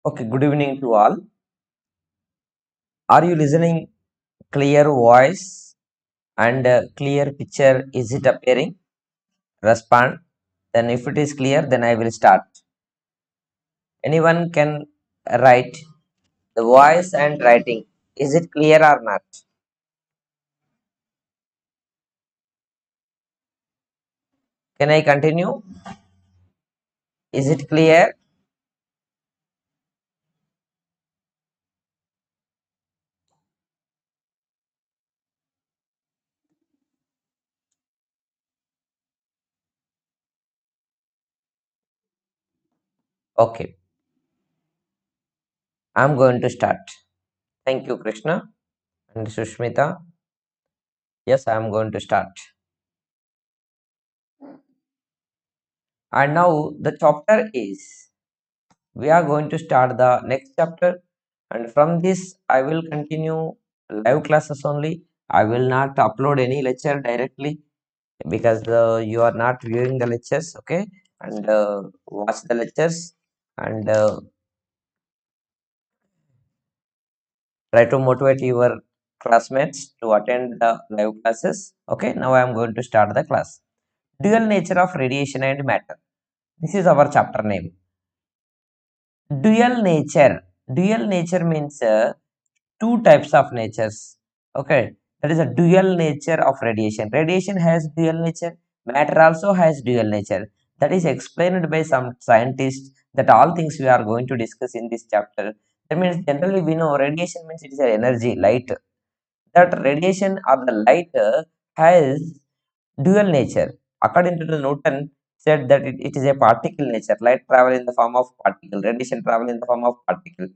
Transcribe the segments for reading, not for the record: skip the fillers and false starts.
Okay, good evening to all. Are you listening? Clear voice and clear picture, is it appearing? Respond. Then if it is clear, then I will start. Anyone can write the voice and writing. Is it clear or not? Can I continue? Is it clear? Okay, I'm going to start. Thank you, Krishna and Sushmita. Yes, I'm going to start. And now the chapter is we are going to start the next chapter, and from this I will continue live classes only. I will not upload any lecture directly because you are not viewing the lectures, okay? And watch the lectures and try to motivate your classmates to attend the live classes. Okay, now I am going to start the class. Dual nature of radiation and matter. This is our chapter name. Dual nature. Dual nature means two types of natures. Okay, that is a dual nature of radiation has dual nature, matter also has dual nature. That is explained by some scientists, that all things we are going to discuss in this chapter. That means generally we know radiation means it is an energy, light. That radiation or the light has dual nature. According to the Newton, said that it is a particle nature. Light travel in the form of particle, radiation travel in the form of particle.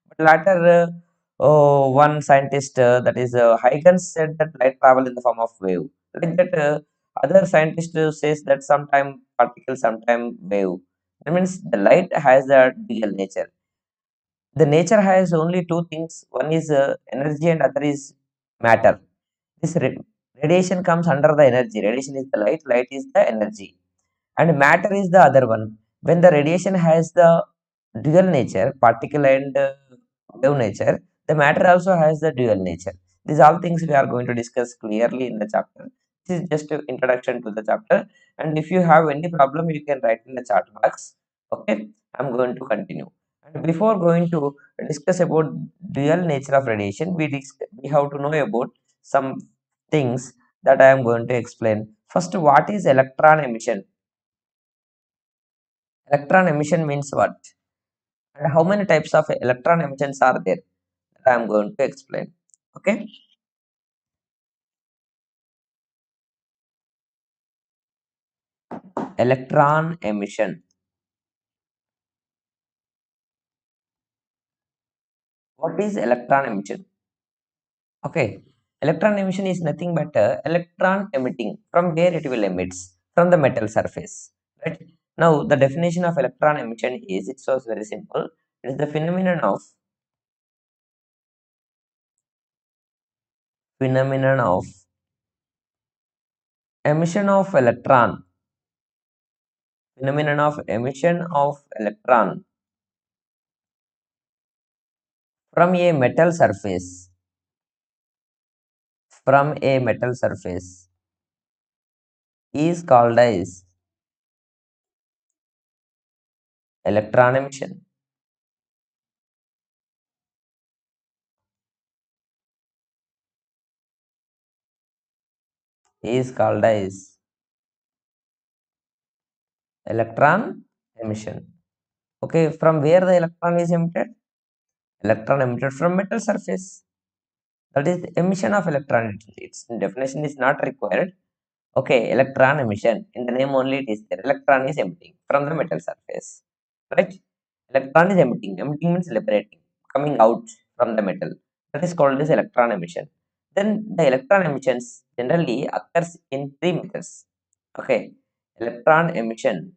But later, one scientist, that is Huygens, said that light travel in the form of wave. Like that, other scientist says that sometime particle, sometime wave. That means the light has a dual nature. The nature has only two things. One is energy, and other is matter. This radiation comes under the energy. Radiation is the light, light is the energy, and matter is the other one. When the radiation has the dual nature, particle and wave nature, the matter also has the dual nature. These all things we are going to discuss clearly in the chapter. This is just an introduction to the chapter. And if you have any problem, you can write in the chat box. Okay, I'm going to continue. And before going to discuss about dual nature of radiation, we have to know about some things that I am going to explain. First, what is electron emission? Electron emission means what? And how many types of electron emissions are there? That I am going to explain. Okay. Electron emission. What is electron emission? Okay. Electron emission is nothing but electron emitting. From where it will emits? From the metal surface. Right. Now, the definition of electron emission is, it was very simple. It is the phenomenon of emission of electron. Phenomenon of emission of electron from a metal surface. From a metal surface is called as electron emission. Is called as electron emission. Okay, from where the electron is emitted? Electron emitted from metal surface. That is the emission of electron. Its definition is not required. Okay, electron emission. In the name only it is there. Electron is emitting from the metal surface. right? Electron is emitting. Emitting means liberating, coming out from the metal. That is called as electron emission. Then the electron emissions generally occurs in three methods. Okay, electron emission.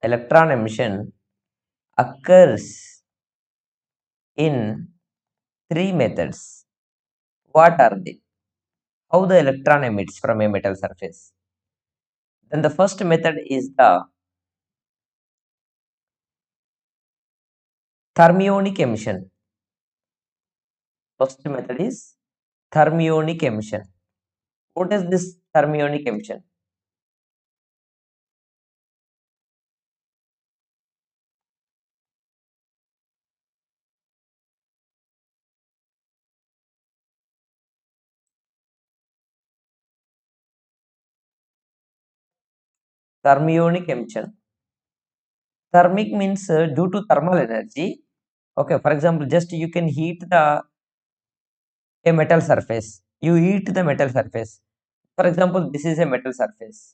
Electron emission occurs in three methods. What are they? How the electron emits from a metal surface? Then the first method is the thermionic emission. First method is thermionic emission. What is this thermionic emission? Thermionic emission. Thermic means due to thermal energy. Okay, for example, just you can heat the a metal surface. You heat the metal surface. For example, this is a metal surface.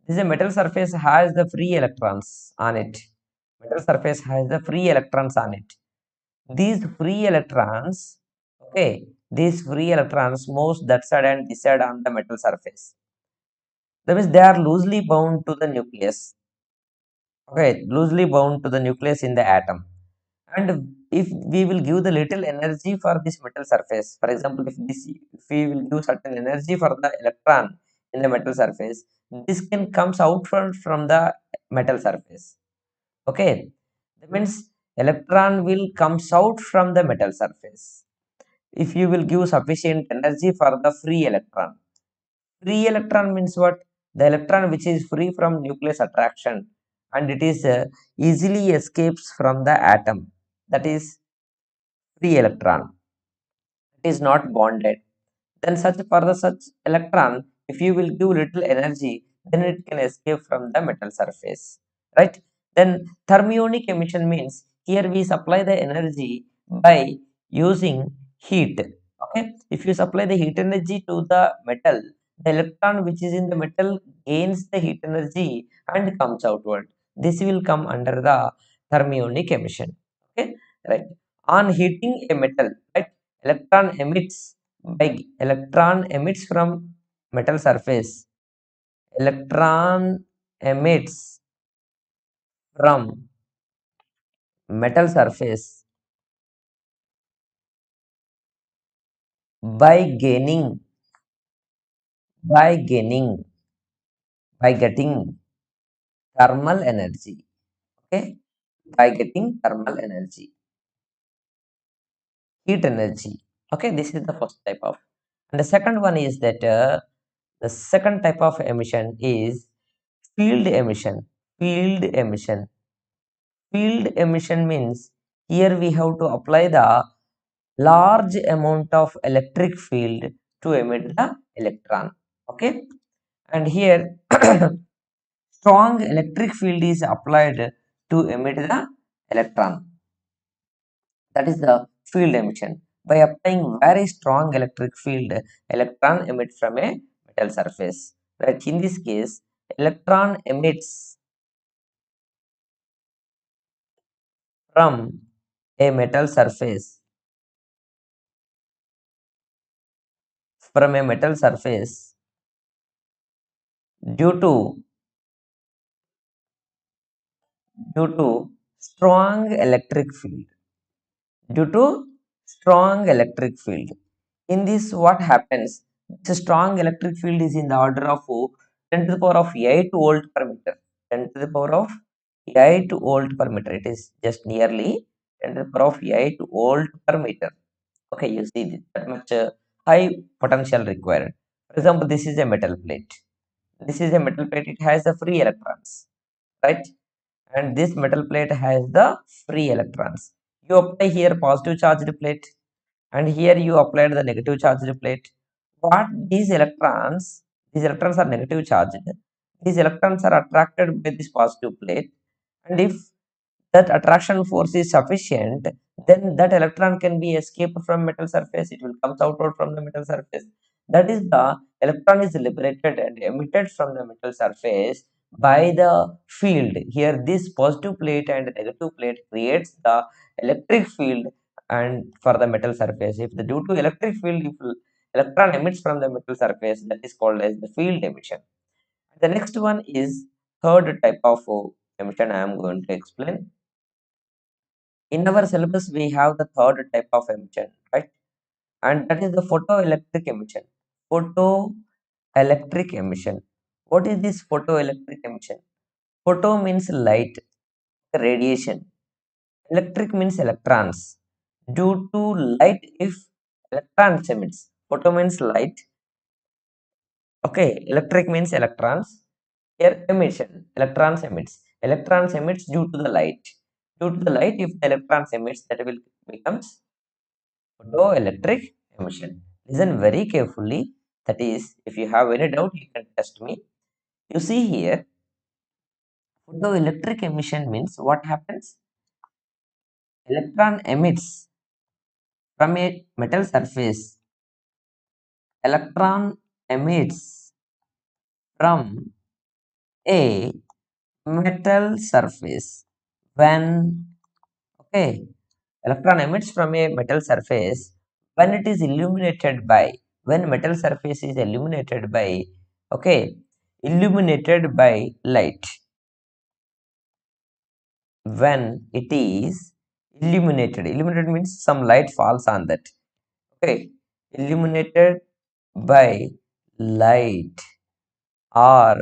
This is a metal surface has the free electrons on it. Metal surface has the free electrons on it. These free electrons, okay, these free electrons moves that side and this side on the metal surface. That means they are loosely bound to the nucleus. Okay, loosely bound to the nucleus in the atom. And if we will give the little energy for this metal surface, for example, if we will give certain energy for the electron in the metal surface, this can comes out from the metal surface. Okay, that means electron will comes out from the metal surface if you will give sufficient energy for the free electron. Free electron means what? The electron which is free from nucleus attraction and it is easily escapes from the atom. That is free electron. It is not bonded. Then such for the such electron, if you will give little energy, then it can escape from the metal surface, right? Then thermionic emission means here we supply the energy by using heat. Okay, if you supply the heat energy to the metal, the electron which is in the metal gains the heat energy and comes outward. This will come under the thermionic emission. Okay, right? On heating a metal, right, electron emits by electron emits from metal surface. Electron emits from metal surface by gaining by gaining by getting thermal energy. Okay, by getting thermal energy, heat energy. Okay, this is the first type of. And the second one is that the second type of emission is field emission. Field emission. Field emission means here we have to apply the large amount of electric field to emit the electron. Okay, and here strong electric field is applied to emit the electron. That is the field emission. By applying very strong electric field, electron emits from a metal surface. Right? In this case, electron emits from a metal surface from a metal surface due to due to strong electric field. Due to strong electric field. In this, what happens? The strong electric field is in the order of 10 to the power of 8 volt per meter. 10 to the power of 8 volt per meter. It is just nearly 10 to the power of 8 volt per meter. Okay, you see that much high potential required. For example, this is a metal plate. This is a metal plate. It has the free electrons, right? And this metal plate has the free electrons. You apply here positive charged plate and here you applied the negative charged plate. What these electrons are negative charged. These electrons are attracted by this positive plate, and if that attraction force is sufficient, then that electron can be escaped from metal surface. It will come outward from the metal surface. That is the electron is liberated and emitted from the metal surface by the field. Here, this positive plate and negative plate creates the electric field and for the metal surface. If the due to electric field, if electron emits from the metal surface, that is called as the field emission. The next one is third type of emission I am going to explain. In our syllabus, we have the third type of emission, right? And that is the photoelectric emission. Photoelectric emission. What is this photoelectric emission? Photo means light, radiation. Electric means electrons. Due to light, if electrons emits, photo means light. Okay, electric means electrons. Here emission, electrons emits. Electrons emits due to the light. Due to the light, if the electrons emits, that will becomes photoelectric emission. Listen very carefully. That is, if you have any doubt, you can test me. You see here, photoelectric emission means what happens? Electron emits from a metal surface. Electron emits from a metal surface when, okay, electron emits from a metal surface when it is illuminated by, when metal surface is illuminated by, okay, illuminated by light. When it is illuminated means some light falls on that. Okay, illuminated by light or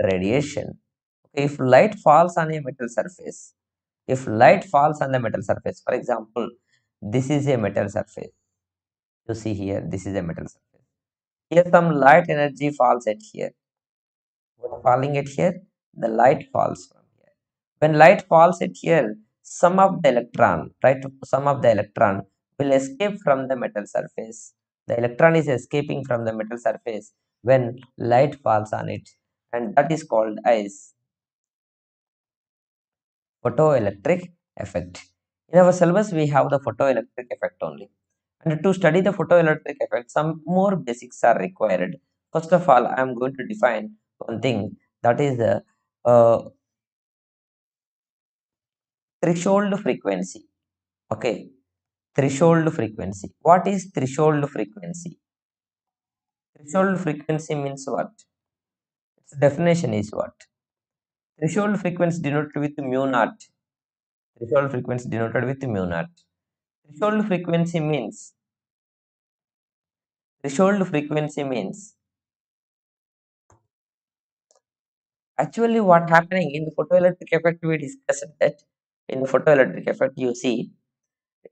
radiation. Okay, if light falls on a metal surface, if light falls on the metal surface, for example, this is a metal surface. You see here, this is a metal surface. Here some light energy falls at here. What falling at here? The light falls from here. When light falls at here, some of the electron, right? Some of the electron will escape from the metal surface. The electron is escaping from the metal surface when light falls on it, and that is called as photoelectric effect. In our syllabus, we have the photoelectric effect only. And to study the photoelectric effect, some more basics are required. First of all, I am going to define one thing, that is the threshold frequency. Okay, threshold frequency. What is threshold frequency? Threshold frequency means what? Its definition is what? Threshold frequency denoted with mu naught. Threshold frequency denoted with mu naught. Threshold frequency means threshold frequency means actually what happening in the photoelectric effect, we discussed that in the photoelectric effect you see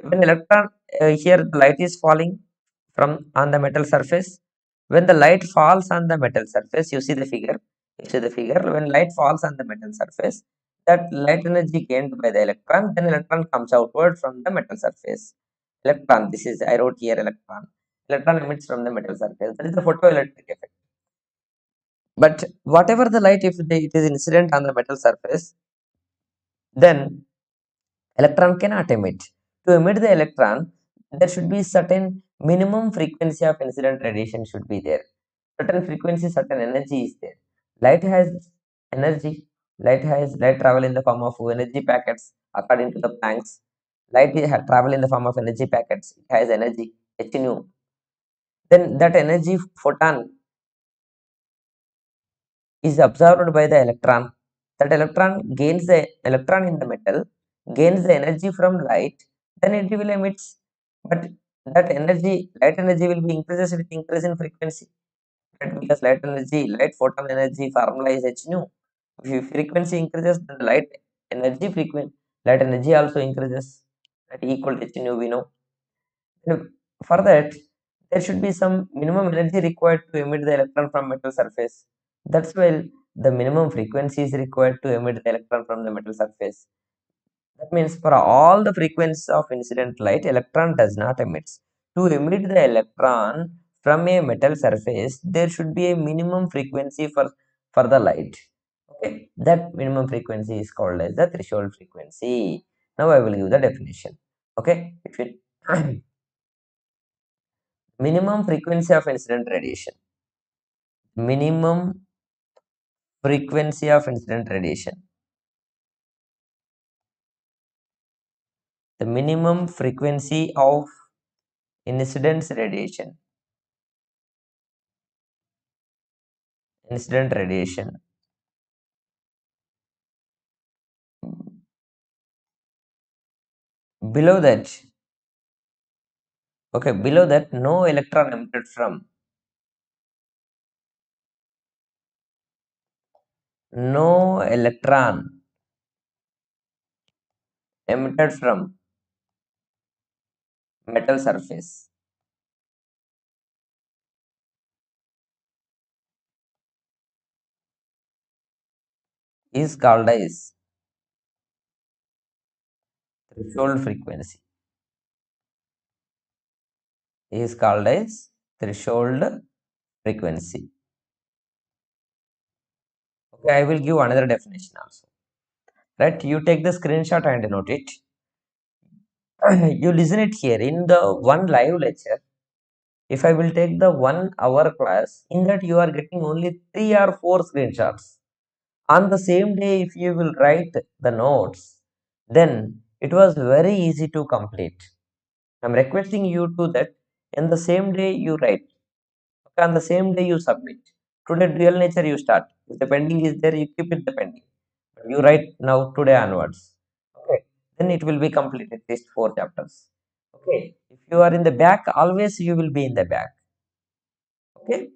when electron here the light is falling from on the metal surface. When the light falls on the metal surface, you see the figure, you see the figure, when light falls on the metal surface, that light energy gained by the electron, then electron comes outward from the metal surface. Electron, this is I wrote here electron. Electron emits from the metal surface, that is the photoelectric effect. But whatever the light, if it is incident on the metal surface, then electron cannot emit. To emit the electron, there should be certain minimum frequency of incident radiation should be there. Certain frequency, certain energy is there. Light has energy. Light travel in the form of energy packets according to the Planck's. Light travel in the form of energy packets. It has energy h nu. Then that energy photon is absorbed by the electron. That electron gains the electron in the metal, gains the energy from light, then it will emit. But that energy, light energy will be increases with increase in frequency. Right? Because light energy, light photon energy formula is h nu. If frequency increases, then light energy also increases. That equal to h nu we know. For that, there should be some minimum energy required to emit the electron from metal surface. That's why the minimum frequency is required to emit the electron from the metal surface. That means for all the frequencies of incident light, electron does not emit. To emit the electron from a metal surface, there should be a minimum frequency for the light. Okay, that minimum frequency is called as the threshold frequency. Now I will give the definition. Okay, if it minimum frequency of incident radiation. minimum frequency of incident radiation. The minimum frequency of incidence radiation. Incident radiation. Below that, okay, below that, no electron emitted from, no electron emitted from metal surface is called as threshold frequency. Is called as threshold frequency. Okay, I will give another definition also. Right, you take the screenshot and note it. You listen it here in the one live lecture. If I will take the 1 hour class, in that you are getting only 3 or 4 screenshots. On the same day, if you will write the notes, then it was very easy to complete. I'm requesting you to that in the same day you write. Okay, on the same day you submit. Today dual nature you start. If the pending is there, you keep it the pending. You write now today onwards. Okay, then it will be completed at least 4 chapters. Okay, if you are in the back, always you will be in the back. Okay,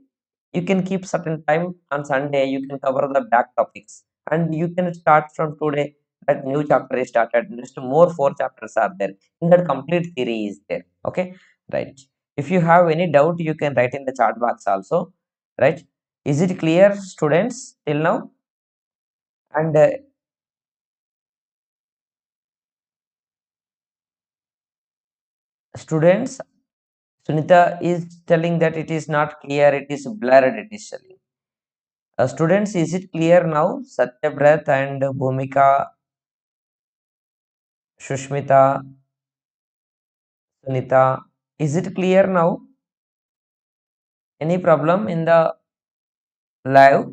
you can keep certain time on Sunday, you can cover the back topics, and you can start from today. That new chapter is started, just more 4 chapters are there, in that complete theory is there. Okay, right, if you have any doubt you can write in the chat box also. Right, is it clear, students, till now? And students, Sunita is telling that it is not clear, it is blurred, it is telling. Students, is it clear now? Satyabrat and Bhumika, Shushmita, Sunita, is it clear now? Any problem in the live?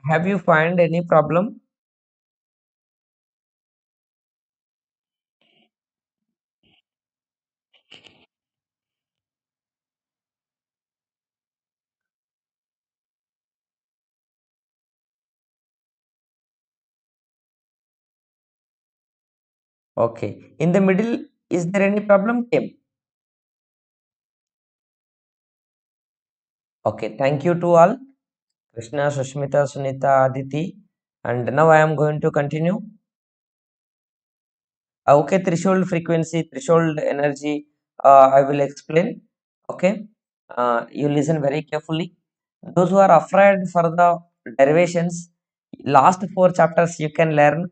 Have you find any problem? Okay. In the middle, is there any problem came? Okay. Thank you to all. Krishna, Sushmita, Sunita, Aditi. And now I am going to continue. Okay, threshold frequency, threshold energy, I will explain. Okay, you listen very carefully. Those who are afraid for the derivations, last 4 chapters you can learn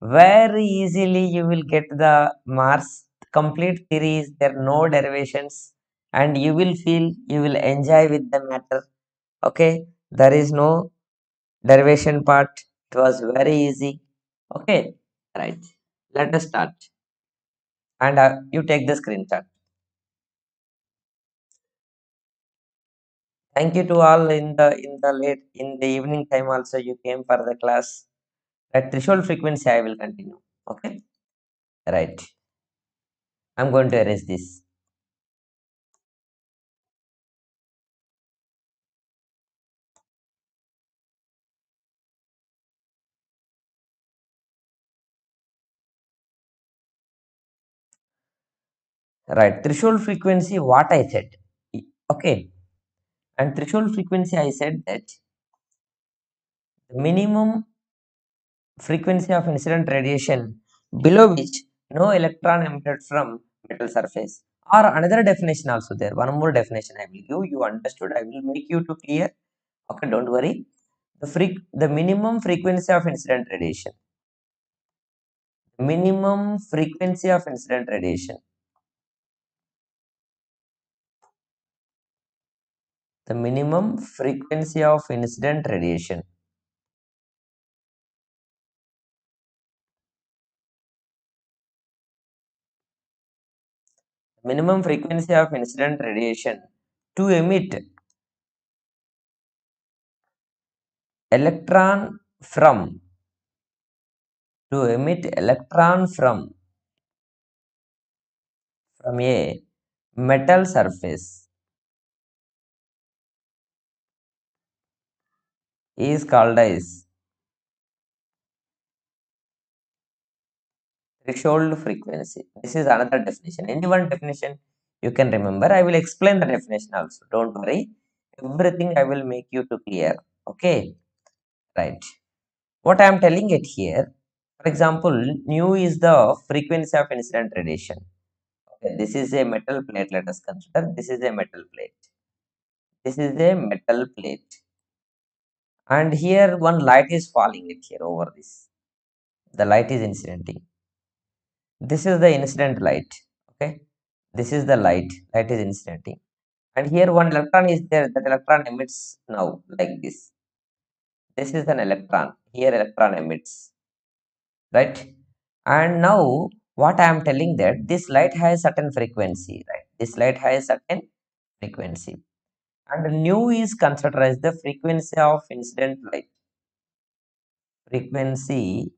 very easily. You will get the marks. Complete theories, there are no derivations, and you will feel you will enjoy with the matter. Okay, there is no derivation part. It was very easy. Okay, right. Let us start. And you take the screenshot. Thank you to all in the evening time also you came for the class. At threshold frequency I will continue. Okay, right, I'm going to erase this. Right, threshold frequency, what I said. Okay, and threshold frequency I said that the minimum frequency of incident radiation below which no electron emitted from metal surface, or another definition also there, one more definition I will give, you understood, I will make you to clear. Okay, don't worry. The minimum frequency of incident radiation. Minimum frequency of incident radiation. The minimum frequency of incident radiation. Minimum frequency of incident radiation to emit electron from a metal surface is called as threshold frequency. This is another definition. Any one definition you can remember. I will explain the definition also. Don't worry. Everything I will make you to clear. Okay. Right. What I am telling it here, for example, nu is the frequency of incident radiation. Okay, this is a metal plate. Let us consider this is a metal plate. This is a metal plate, and here one light is falling it here over this. The light is incidenting. This is the incident light. Okay, this is the light. Light is incidenting, and here one electron is there. That electron emits now like this. This is an electron. Here electron emits, right? And now what I am telling that this light has certain frequency, right? This light has certain frequency, and nu is considered as the frequency of incident light. Frequency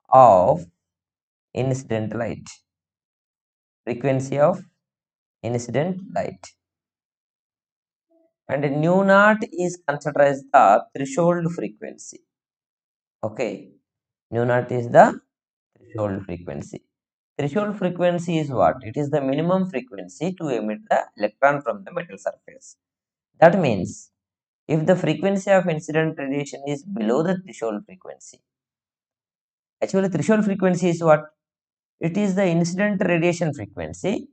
of incident light. Frequency of incident light. And nu naught is considered as the threshold frequency. Okay, nu naught is the threshold frequency. Threshold frequency is what? It is the minimum frequency to emit the electron from the metal surface. That means if the frequency of incident radiation is below the threshold frequency, actually threshold frequency is what? It is the incident radiation frequency.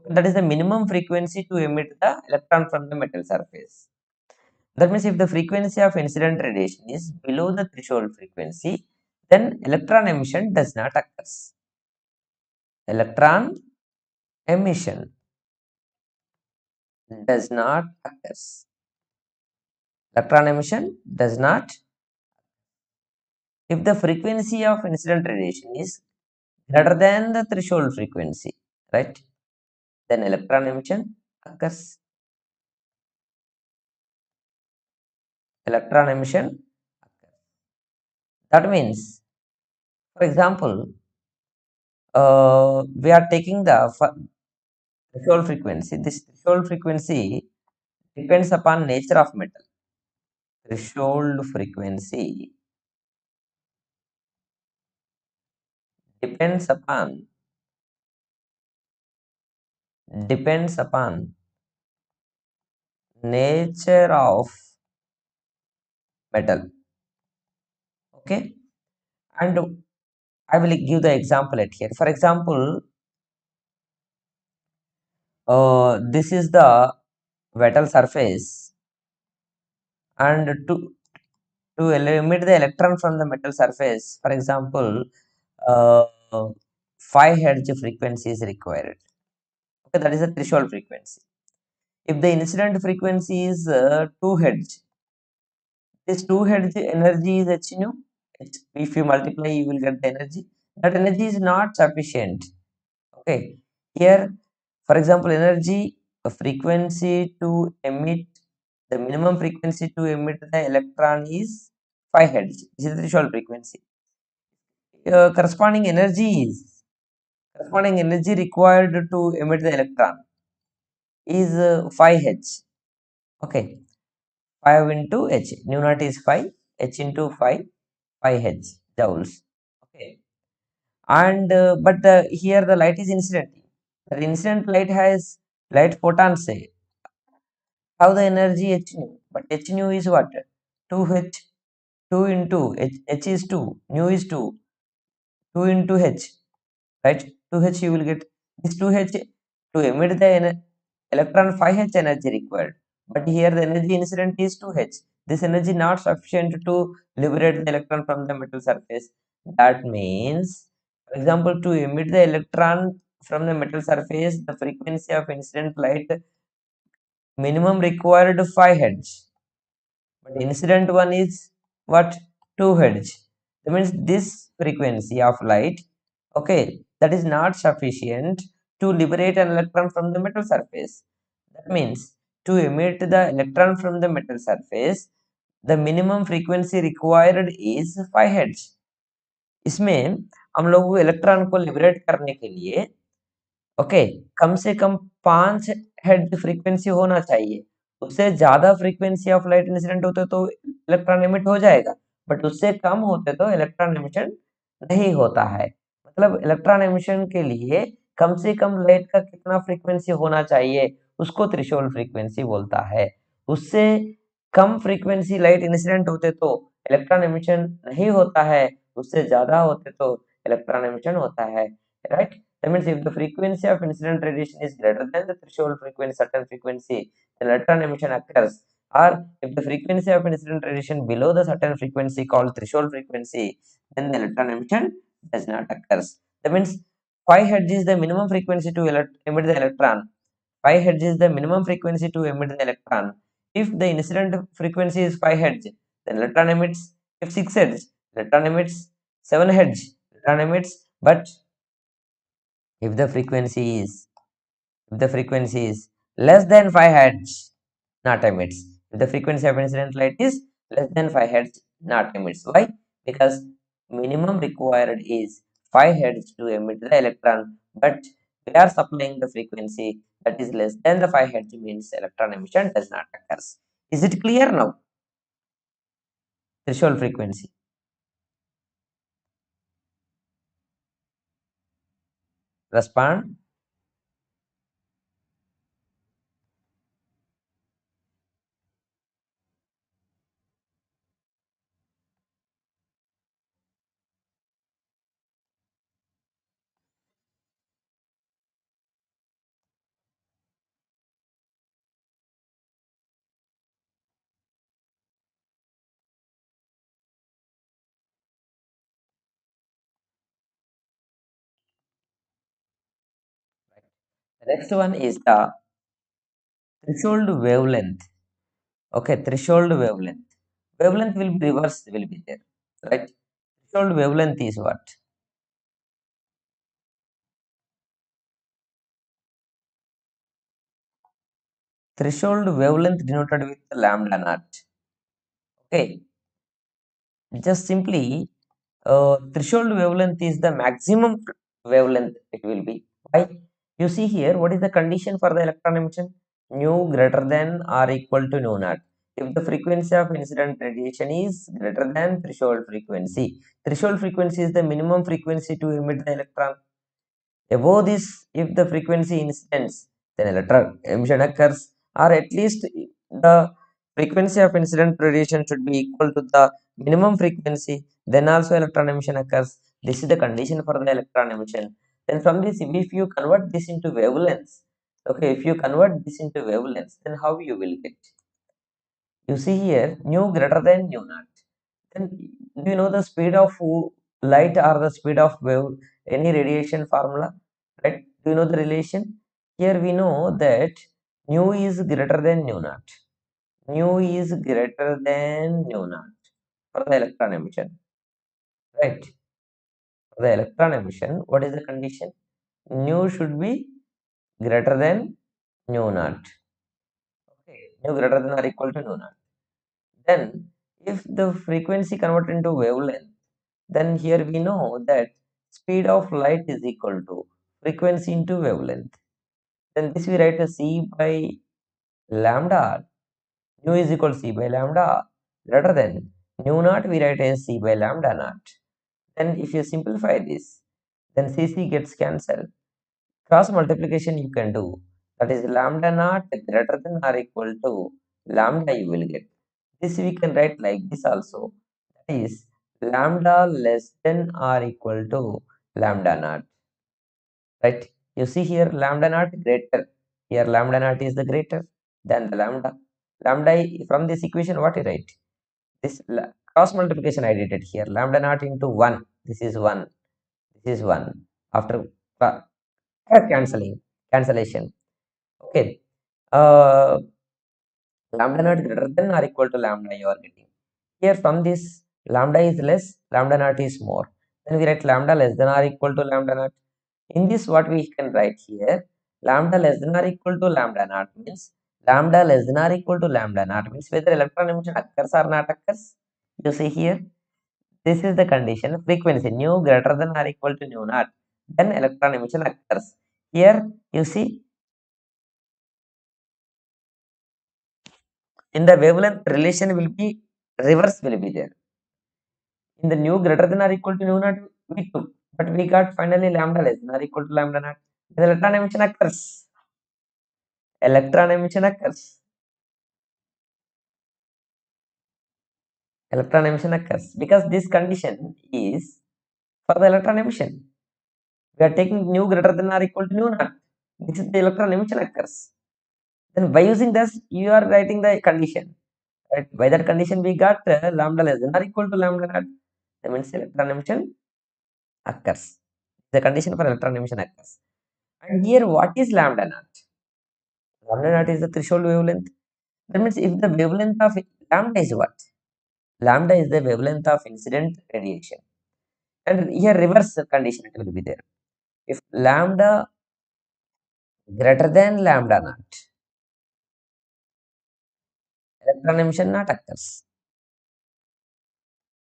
That is the minimum frequency to emit the electron from the metal surface. That means if the frequency of incident radiation is below the threshold frequency, then electron emission does not occur. Electron emission does not occur. Electron emission does not. If the frequency of incident radiation is greater than the threshold frequency, right, then electron emission occurs. Electron emission occurs. That means, for example, we are taking the threshold frequency. This threshold frequency depends upon nature of metal. Threshold frequency depends upon nature of metal. Okay, and I will give the example at here. For example, this is the metal surface, and to emit the electron from the metal surface, for example, uh, 5 Hz frequency is required. Okay, that is the threshold frequency. If the incident frequency is 2 Hz, this 2 Hz energy is h nu. If you multiply, you will get the energy. That energy is not sufficient. Okay, here, for example, energy frequency to emit the minimum frequency to emit the electron is 5 Hz. This is the threshold frequency. Corresponding energy required to emit the electron is 5 H. Okay, 5 into H. Nu naught is 5. H into 5, 5 H joules. Okay, and but here the light is incident. The incident light has light photons. Say how the energy h nu, but h nu is what? 2 H. 2 into H is 2. Nu is 2. 2 into H, right? 2H you will get this 2H to emit the electron 5H energy required, but here the energy incident is 2H. This energy not sufficient to liberate the electron from the metal surface. That means, for example, to emit the electron from the metal surface, the frequency of incident light minimum required 5 Hz, but incident one is what? 2 Hz. That means this frequency of light, okay, that is not sufficient to liberate an electron from the metal surface. That means to emit the electron from the metal surface, the minimum frequency required is 5 hertz. इसमें हम लोग को electron को liberate करने के लिए okay कम से कम 5 head frequency होना चाहिए। उससे ज्यादा फ्रीक्वेंसी ऑफ लाइट इंसिडेंट होते तो इलेक्ट्रॉन एमिट हो जाएगा, बट उससे कम होते तो इलेक्ट्रॉन एमिशन नहीं होता है। मतलब इलेक्ट्रॉन एमिशन के लिए कम से कम लाइट का कितना फ्रीक्वेंसी होना चाहिए उसको थ्रेशोल्ड फ्रीक्वेंसी बोलता है। उससे कम फ्रीक्वेंसी लाइट इंसिडेंट होते तो इलेक्ट्रॉन एमिशन नहीं होता है, उससे ज्यादा होते तो इलेक्ट्रॉन एमिशन होता है, right. That means if the frequency of incident radiation is greater than the threshold frequency, certain frequency, then electron emission occurs. Or if the frequency of incident radiation below the certain frequency called threshold frequency, then the electron emission does not occur. That means 5 Hz is the minimum frequency to emit the electron. 5 Hz is the minimum frequency to emit the electron. If the incident frequency is 5 Hz, then electron emits. If 6 Hz, electron emits. 7 Hz, electron emits. But if the frequency is less than 5 hertz, not emits. If the frequency of incident light is less than 5 hertz, not emits. Why? Because minimum required is 5 hertz to emit the electron, but we are supplying the frequency that is less than the 5 hertz, means electron emission does not occur. Is it clear now? Threshold frequency. Respond. The next one is the threshold wavelength. Okay, threshold wavelength. Wavelength will be reversed, will be there, right? Threshold wavelength is what? Threshold wavelength denoted with lambda naught. Okay, just simply threshold wavelength is the maximum wavelength it will be. Why? You see here, what is the condition for the electron emission? Nu greater than or equal to nu naught. If the frequency of incident radiation is greater than threshold frequency is the minimum frequency to emit the electron. Above this, if the frequency incidence, then electron emission occurs, or at least the frequency of incident radiation should be equal to the minimum frequency, then also electron emission occurs. This is the condition for the electron emission. Then from this, if you convert this into wavelengths, okay, if you convert this into wavelengths, then how you will get? You see here, nu greater than nu naught. Then do you know the speed of light or the speed of wave, any radiation formula, right? Do you know the relation? Here we know that nu is greater than nu naught. Nu is greater than nu naught for the electron emission, right? For the electron emission, what is the condition? Nu should be greater than nu naught. Okay, nu greater than or equal to nu naught. Then if the frequency converted into wavelength, then here we know that speed of light is equal to frequency into wavelength. Then this we write as c by lambda. Nu is equal to c by lambda greater than nu naught, we write as c by lambda naught. Then if you simplify this, then cc gets cancelled. Cross multiplication you can do, that is lambda naught greater than or equal to lambda you will get. This we can write like this also, that is lambda less than or equal to lambda naught, right? You see here lambda naught greater, here lambda naught is the greater than the lambda. Lambda from this equation what you write? This cross multiplication I did it here, lambda naught into 1, this is 1, this is 1 after cancellation. Okay, uh, lambda naught greater than or equal to lambda you are getting. Here from this lambda is less, lambda naught is more. Then we write lambda less than or equal to lambda naught. In this what we can write here, lambda less than or equal to lambda naught means Lambda less than or equal to lambda naught means whether electron emission occurs or not occurs. You see here, this is the condition. Frequency nu greater than or equal to nu naught, then electron emission occurs. Here you see in the wavelength relation will be reverse will be there. In the nu greater than or equal to nu naught we took, but we got finally lambda less than or equal to lambda naught. Then electron emission occurs. Electron emission occurs. Electron emission occurs because this condition is for the electron emission. We are taking nu greater than or equal to nu naught. This is the electron emission occurs. Then by using this, you are writing the condition. Right? By that condition, we got lambda less than or equal to lambda naught. That means electron emission occurs. The condition for electron emission occurs. And here, what is lambda naught? Lambda naught is the threshold wavelength. That means if the wavelength of lambda is what? Lambda is the wavelength of incident radiation. And here reverse condition it will be there. If lambda greater than lambda naught, electron emission not occurs.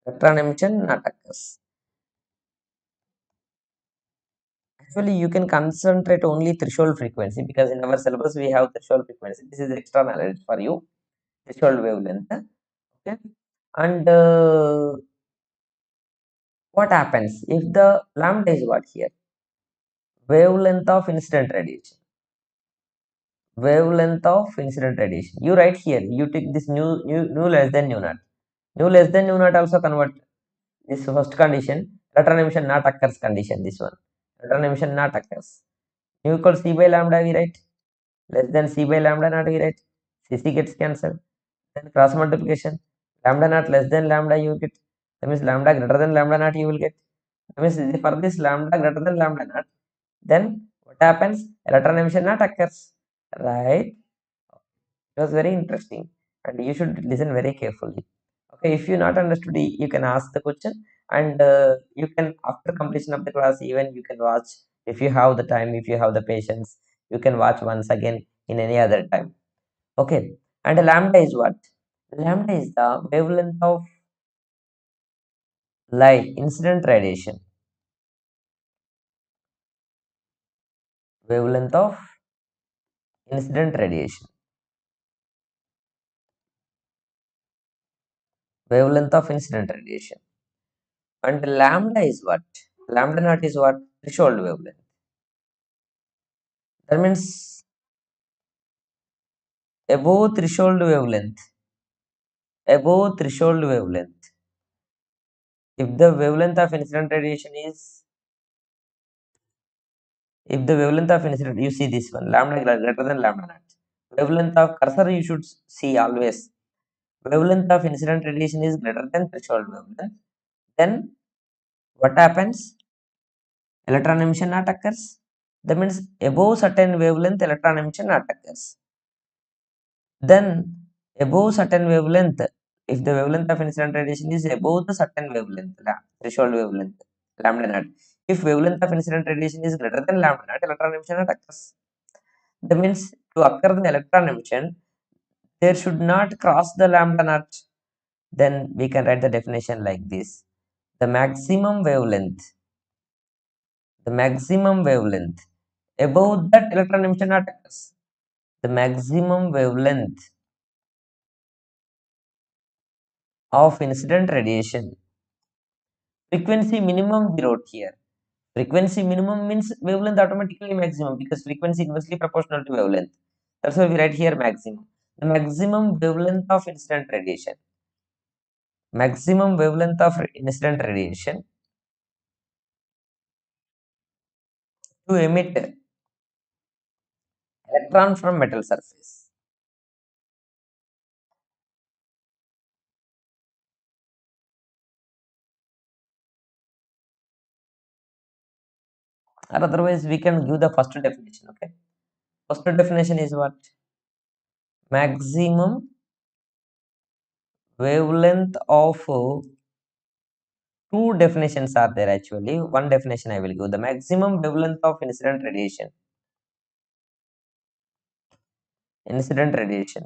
Electron emission not occurs. Actually, you can concentrate only threshold frequency because in our syllabus we have threshold frequency. This is extra knowledge for you. Threshold wavelength. Okay. And what happens if the lambda is what here? Wavelength of incident radiation. Wavelength of incident radiation. You write here. You take this nu less than nu naught. Nu less than nu naught also convert this first condition. Electron emission not occurs condition. This one. Electron emission not occurs. Nu equals c by lambda we write. Less than c by lambda naught we write. Cc gets cancelled. Then cross multiplication. Lambda naught less than lambda you get. That means lambda greater than lambda naught you will get. That means for this lambda greater than lambda naught, then what happens? Electron emission not occurs. Right? It was very interesting and you should listen very carefully. Okay, if you not understood, you can ask the question and you can after completion of the class even you can watch if you have the time, if you have the patience, you can watch once again in any other time. Okay, and lambda is what? Lambda is the wavelength of light incident radiation. Wavelength of incident radiation. Wavelength of incident radiation. And lambda is what? Lambda naught is what? Threshold wavelength. That means above threshold wavelength. Above threshold wavelength. If the wavelength of incident radiation is, if the wavelength of incident, you see this one, lambda greater than lambda naught. Wavelength of cursor you should see always. Wavelength of incident radiation is greater than threshold wavelength. Then what happens? Electron emission not occurs. That means above certain wavelength electron emission not occurs. Then above certain wavelength, if the wavelength of incident radiation is above the certain wavelength, threshold wavelength, lambda naught. If wavelength of incident radiation is greater than lambda naught, electron emission not occurs. That means to occur the electron emission, there should not cross the lambda naught. Then we can write the definition like this. The maximum wavelength, above that electron emission not occurs. The maximum wavelength of incident radiation. Frequency minimum we wrote here. Frequency minimum means wavelength automatically maximum because frequency inversely proportional to wavelength. That's why we write here maximum. The maximum wavelength of incident radiation. Maximum wavelength of incident radiation to emit electron from metal surface. Or otherwise we can give the first definition. Okay. First definition is what? Maximum wavelength of two definitions are there actually. One definition I will give. The maximum wavelength of incident radiation. incident radiation.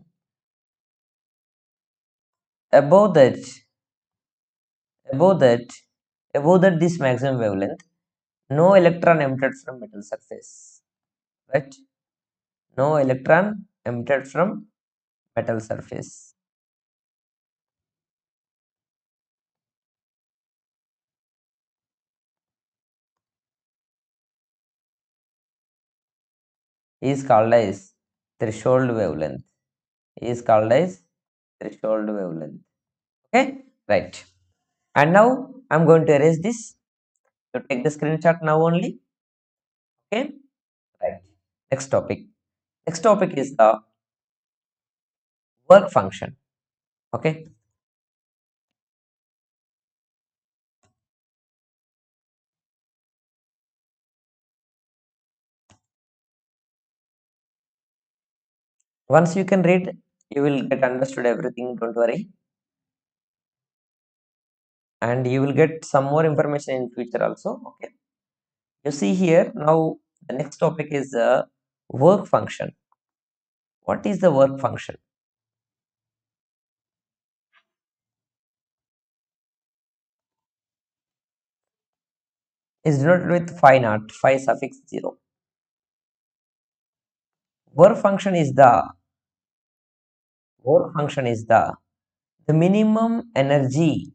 Above that, above that, above that this maximum wavelength, no electron emitted from metal surface, right? No electron emitted from metal surface is called as threshold wavelength. Is called as threshold wavelength. Okay, right. And now I'm going to erase this. So take the screenshot now only. Okay, right. Next topic. Next topic is the work function. Okay, once you can read, you will get understood everything. Don't worry, and you will get some more information in future also. Okay, you see here now. The next topic is work function. What is the work function? Is denoted with phi naught, phi suffix 0. Work function is the minimum energy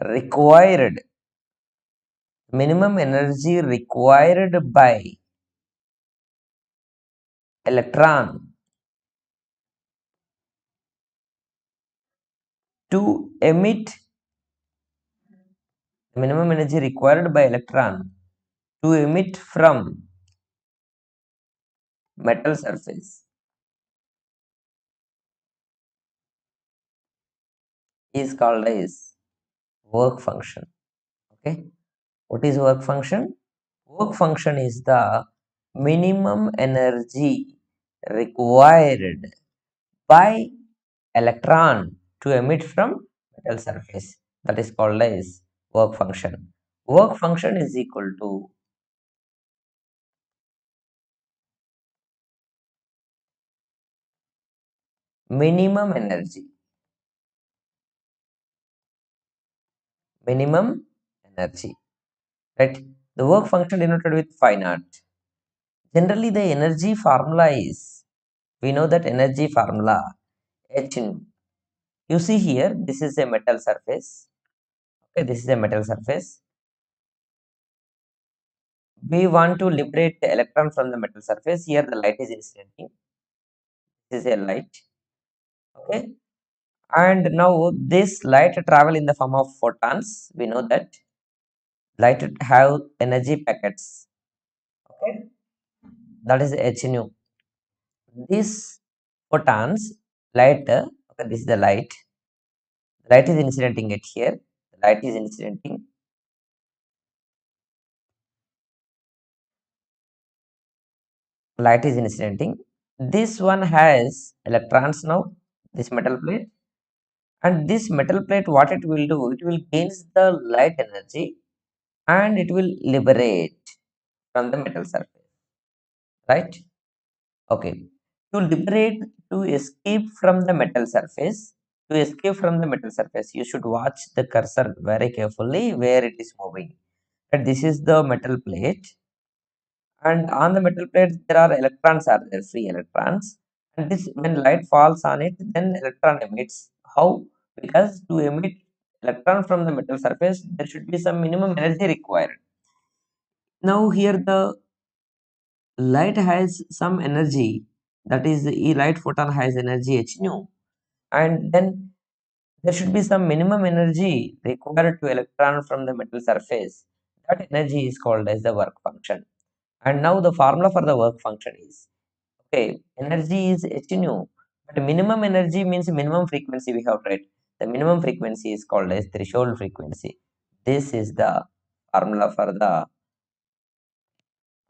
required, minimum energy required by electron to emit, minimum energy required by electron to emit from metal surface is called as work function. Okay, what is work function? Work function is the minimum energy required by electron to emit from metal surface. That is called as work function. Work function is equal to minimum energy. Minimum energy. Right? The work function denoted with phi naught. Generally, the energy formula is, we know that energy formula H in, you see here, this is a metal surface. Okay, this is a metal surface. We want to liberate the electron from the metal surface. Here the light is incident. This is a light. Okay, and now this light travel in the form of photons. We know that light have energy packets. Okay, that is h nu. These photons, light, okay, this is the light. Light is incidenting it here. The light is incidenting. Light is incidenting. This one has electrons now. This metal plate, and this metal plate, what it will do? It will gains the light energy and it will liberate from the metal surface, right? Okay, to liberate, to escape from the metal surface, you should watch the cursor very carefully where it is moving. And this is the metal plate, and on the metal plate there are electrons, are there, free electrons, and this, when light falls on it, then electron emits. How? Because to emit electron from the metal surface, there should be some minimum energy required. Now here the light has some energy, that is the light photon has energy h nu, and then there should be some minimum energy required to electron from the metal surface. That energy is called as the work function. And now the formula for the work function is, okay, energy is h nu, but minimum energy means minimum frequency we have, right? The minimum frequency is called as threshold frequency. This is the formula for the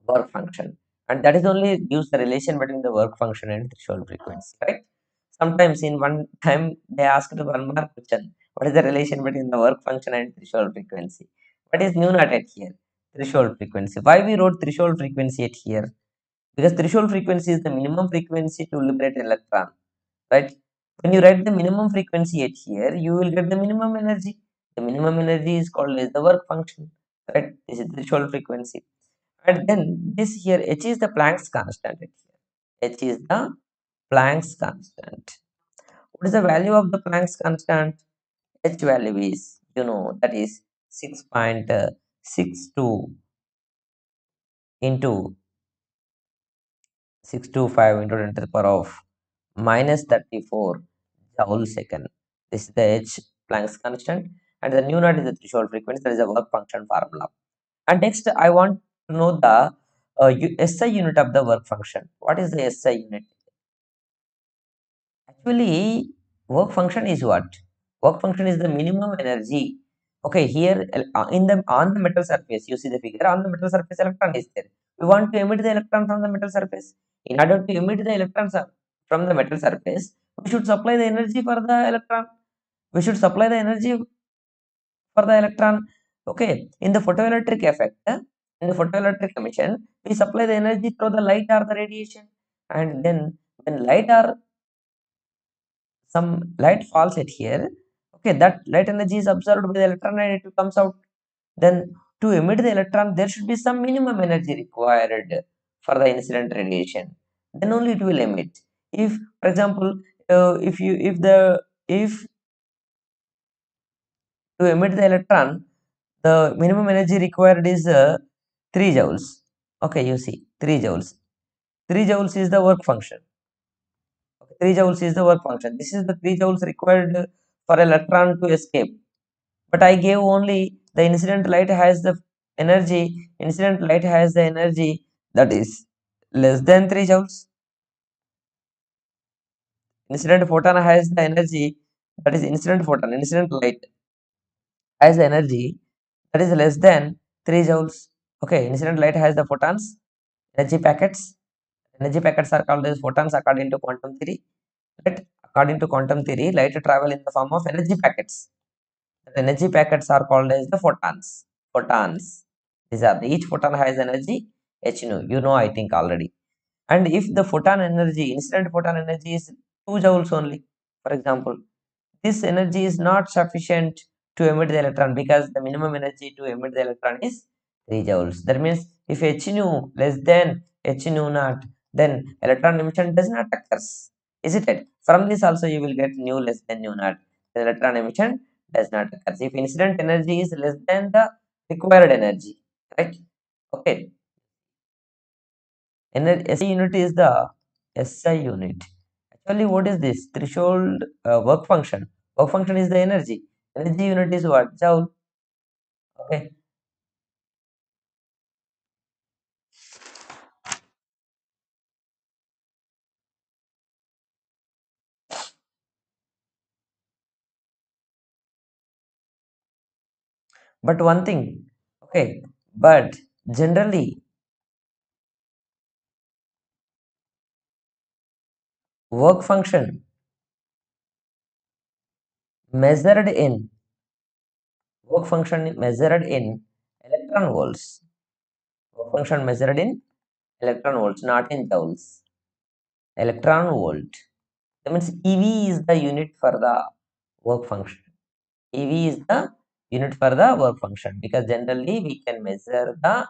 work function, and that is only gives the relation between the work function and threshold frequency, right? Sometimes in one time they asked one more question, What is the relation between the work function and threshold frequency? What is nu naught at here? Threshold frequency. Why we wrote threshold frequency at here? Because threshold frequency is the minimum frequency to liberate an electron, right? When you write the minimum frequency at here, you will get the minimum energy. The minimum energy is called as the work function, right? This is threshold frequency. And then this here, h is the Planck's constant at here. H is the Planck's constant. What is the value of the Planck's constant? H value is, that is 6.62 into 625 into 10 to the power of minus 34 joule second. This is the H Planck's constant, and the nu naught is the threshold frequency. That is the work function formula. And next, I want to know the SI unit of the work function. What is the SI unit? Actually, work function is what? Work function is the minimum energy. Okay, here in the on the metal surface, you see the figure. On the metal surface, electron is there. We want to emit the electron from the metal surface. In order to emit the electrons from the metal surface, we should supply the energy for the electron. We should supply the energy for the electron. Okay, in the photoelectric effect, in the photoelectric emission, we supply the energy through the light or the radiation. And then when some light falls at here, okay, that light energy is absorbed by the electron and it comes out. Then to emit the electron, there should be some minimum energy required for the incident radiation, then only it will emit. If, for example, if to emit the electron, the minimum energy required is 3 joules. Okay, you see 3 joules. 3 joules is the work function. 3 joules is the work function. This is the 3 joules required for electron to escape. But I gave only the incident light has the energy. Incident light has the energy that is less than 3 joules. Incident photon has the energy, that is incident photon, incident light has the energy that is less than 3 joules. Okay, incident light has the photons, energy packets. Energy packets are called as photons according to quantum theory. Right? According to quantum theory, light travel in the form of energy packets. The energy packets are called as the photons. Photons. These are each photon has energy h nu. I think already. And if the photon energy, incident photon energy is 2 joules only, for example, this energy is not sufficient to emit the electron because the minimum energy to emit the electron is 3 joules. That means if h nu less than h nu naught, then electron emission does not occur. Is it right? From this also you will get nu less than nu naught. The electron emission does not occur. If incident energy is less than the required energy, right? Okay. SI unit is the SI unit. Actually, what is this? Threshold work function. Work function is the energy. Energy unit is what? Joule. Okay. But one thing, okay, but generally work function measured in electron volts. Work function measured in electron volts, not in joules. Electron volt. That means EV is the unit for the work function. EV is the unit for the work function because generally we can measure the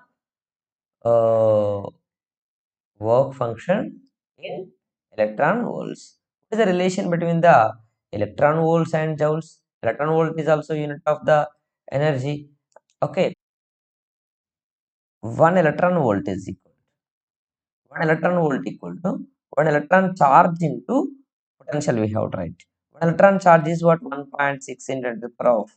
work function in electron volts. What is the relation between the electron volts and joules? Electron volt is also unit of the energy. Okay, 1 electron charge into potential we have to write. 1 electron charge is what? 1.6 into the power of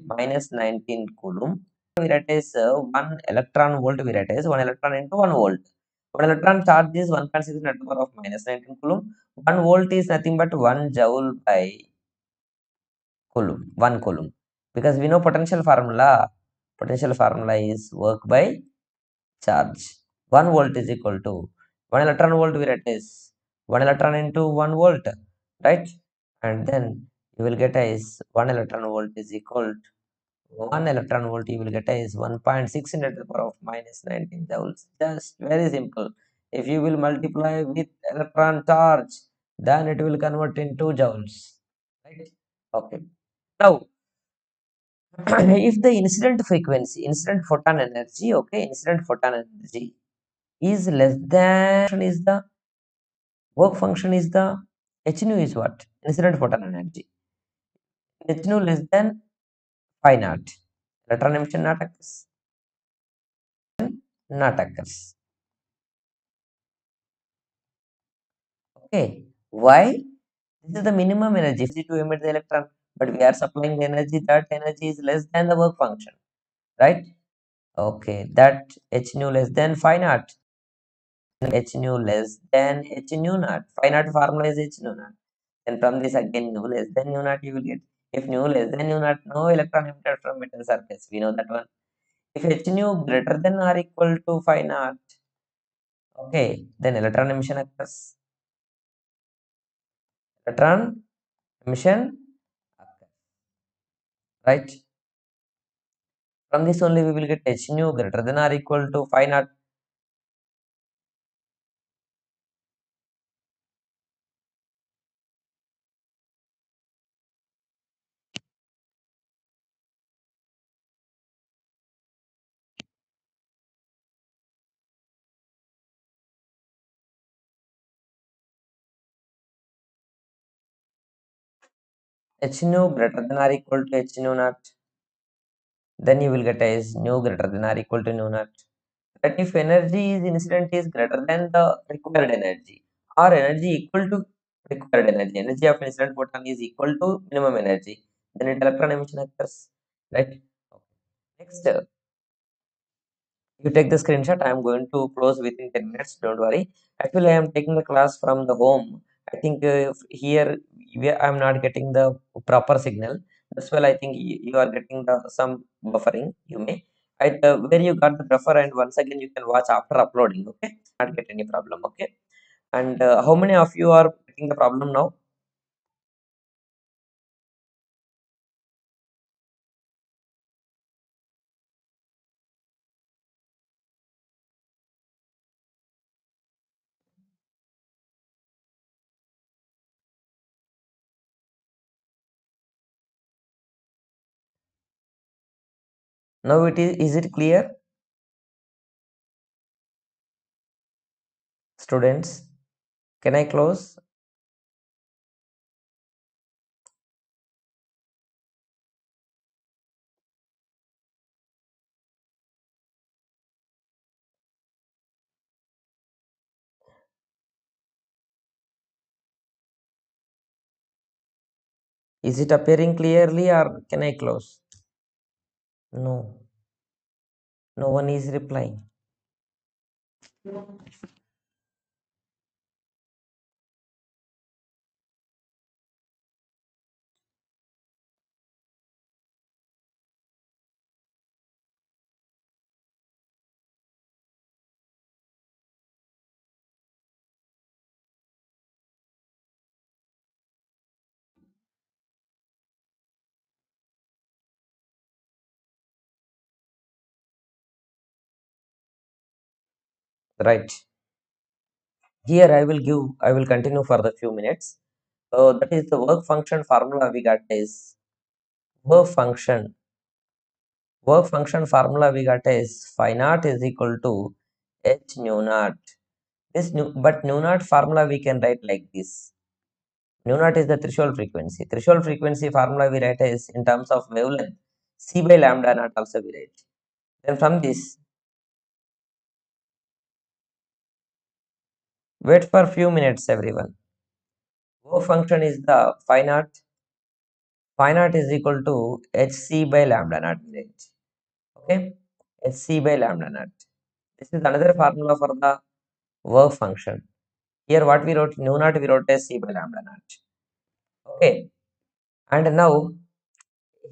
minus 19 coulomb. We write as 1 electron volt, we write as 1 electron into 1 volt. 1 electron charge is 1.6 into the power of minus 19 coulomb. 1 volt is nothing but 1 joule by coulomb, 1 coulomb. Because we know potential formula. Potential formula is work by charge. 1 volt is equal to 1 electron volt, we write as 1 electron into 1 volt, right? And then you will get as 1 electron volt is equal to 1 electron volt you will get as 1.6 into the power of minus 19 joules. Just very simple. If you will multiply with electron charge, then it will convert into joules. Right? Okay. Now, if the incident frequency, incident photon energy, okay, incident photon energy is less than is the work function is the h nu is what? Incident photon energy. H nu less than phi naught. Electron emission not occurs. Not occurs. Okay. Why? This is the minimum energy to emit the electron, but we are supplying the energy. That energy is less than the work function, right? Okay, that h nu less than phi naught. H nu less than h nu naught. Phi naught formula is h nu naught. Then from this again nu less than nu naught you will get. If nu less than nu naught, no electron emitted from metal surface. We know that one. If h nu greater than or equal to phi naught, okay, then electron emission occurs. Electron emission, right? From this only we will get h nu greater than or equal to phi naught. H nu greater than or equal to h nu naught. Then you will get as nu greater than or equal to nu naught. That if energy is incident is greater than the required energy or energy equal to required energy, energy of incident photon is equal to minimum energy, then it electron emission occurs, right? Next, you take the screenshot. I am going to close within 10 minutes. Don't worry. Actually, I am taking the class from the home. I think here I am not getting the proper signal. That's why I think you are getting some buffering. You may. Where you got the buffer, and once again you can watch after uploading. Okay, not get any problem. Okay, and how many of you are getting the problem now? Now it is. Is it clear, students? Can I close? Is it appearing clearly, or can I close? No. No one is replying. Right. Here I will continue for the few minutes. So that is the work function formula we got is work function. Work function formula we got is phi naught is equal to h nu naught. But nu naught formula we can write like this. Nu naught is the threshold frequency. Threshold frequency formula we write is in terms of wavelength. C by lambda naught also we write. Then from this, wait for few minutes everyone. Work function is the phi naught. Phi naught is equal to hc by lambda naught we write. Okay, hc by lambda naught. This is another formula for the work function. Here what we wrote, nu naught we wrote as c by lambda naught. Okay, and now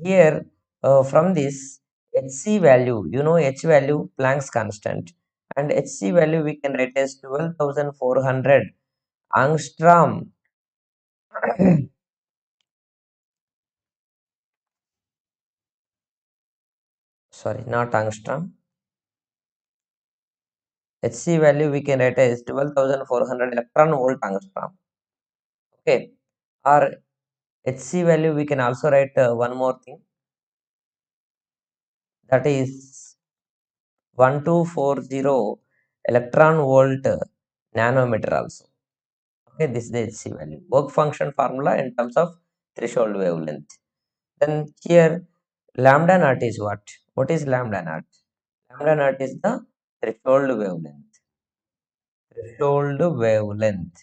here from this hc value, you know h value Planck's constant, and hc value we can write as 12,400 angstrom sorry, not angstrom. Hc value we can write as 12,400 electron volt angstrom. Okay, or Hc value we can also write one more thing, that is 1240 electron volt nanometer also. Okay, this is the Hc value. Work function formula in terms of threshold wavelength. Then here lambda naught is what? What is lambda naught? Lambda naught is the threshold wavelength. Threshold wavelength.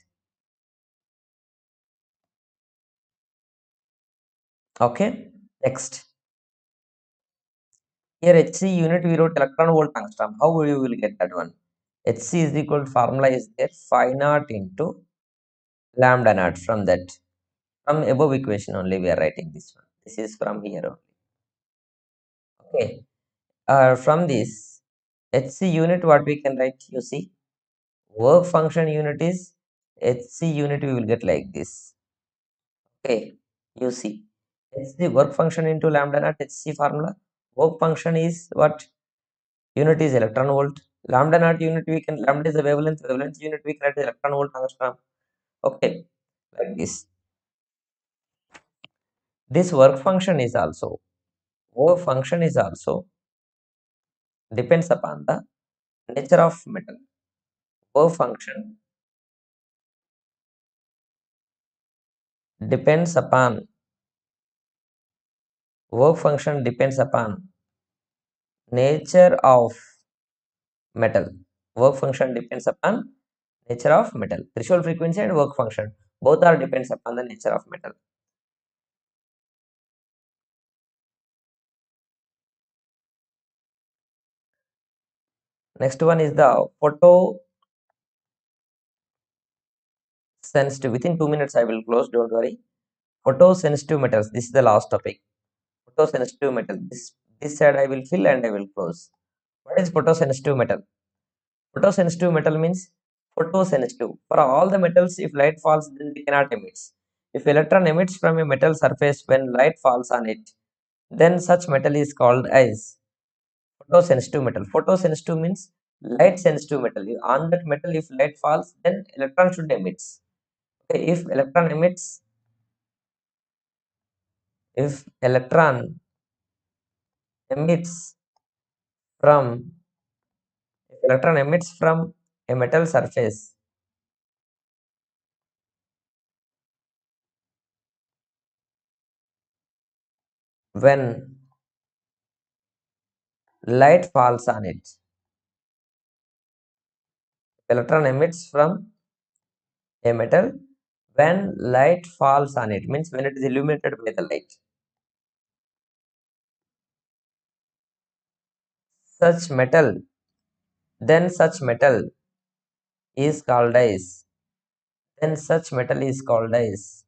Okay. Next. Here Hc unit we wrote electron volt angstrom. How you will get that one? Hc is equal to formula is there phi naught into lambda naught. From that, from above equation only we are writing this one. This is from here only. Okay. From this Hc unit what we can write? You see, work function unit is Hc unit we will get like this. Okay, you see, Hc work function into lambda naught Hc formula. Work function is what? Unit is electron volt. Lambda naught unit we can, lambda is the wavelength. Wavelength unit we can write as electron volt angstrom. Okay, like this. This work function is also depends upon the nature of metal. Work function depends upon work function depends upon nature of metal. Work function depends upon nature of metal. Threshold frequency and work function both are depends upon the nature of metal. Next one is the photo sensitive. Within 2 minutes I will close, don't worry. Photosensitive metals. This is the last topic. Photosensitive metal. This side I will fill and I will close. What is photosensitive metal? Photosensitive metal means photosensitive. For all the metals, if light falls, then they cannot emit. If electron emits from a metal surface when light falls on it, then such metal is called as photosensitive metal. Photosensitive means light sensitive metal. On that metal, if light falls, then electron should emit. Okay, if electron emits from if electron emits from a metal surface, when light falls on it, electron emits from a metal when light falls on it, means when it is illuminated by the light. Such metal, such metal is called as such metal is called as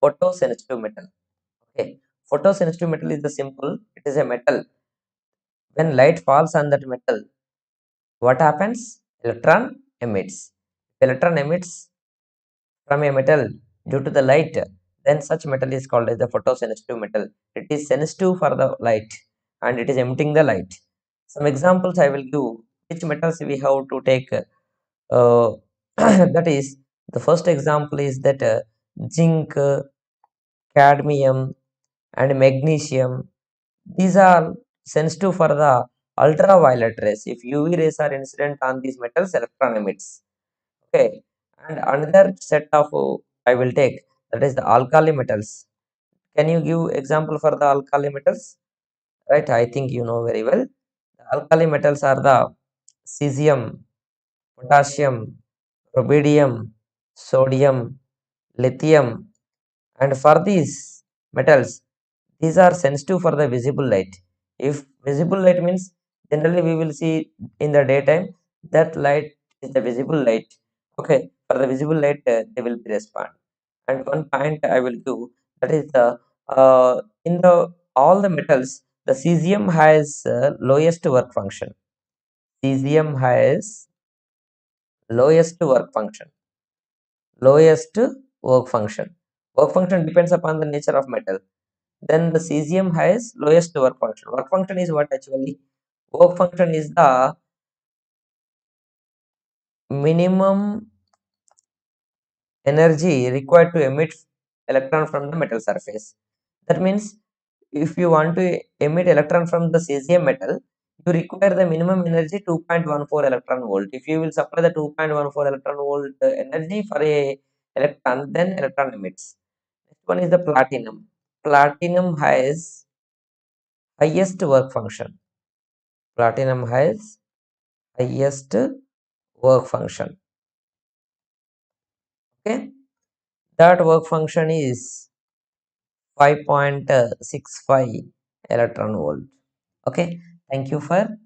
photosensitive metal. Okay, photosensitive metal is the simple. It is a metal. When light falls on that metal, what happens? Electron emits. If electron emits from a metal due to the light, then such metal is called as the photosensitive metal. It is sensitive for the light and it is emitting the light. Some examples I will give which metals we have to take. That is, the first example is that zinc, cadmium, and magnesium. These are sensitive for the ultraviolet rays. If UV rays are incident on these metals, electron emits. Okay, and another set of I will take, that is the alkali metals. Can you give example for the alkali metals? Right, I think you know very well. The alkali metals are the cesium, potassium, rubidium, sodium, lithium, and for these metals, these are sensitive for the visible light. If visible light means generally we will see in the daytime, that light is the visible light. Okay, for the visible light they will be respond. And one point I will give, that is the in the all the metals, the cesium has lowest work function. Cesium has lowest work function. Lowest work function. Work function depends upon the nature of metal. then the cesium has lowest work function. Work function is what actually? Work function is the minimum energy required to emit electron from the metal surface. That means if you want to emit electron from the cesium metal, you require the minimum energy 2.14 electron volt. If you will supply the 2.14 electron volt energy for a electron, then electron emits. Next one is the platinum. Platinum has highest work function. Platinum has highest work function. Okay, that work function is 5.65 electron volt. Okay, thank you for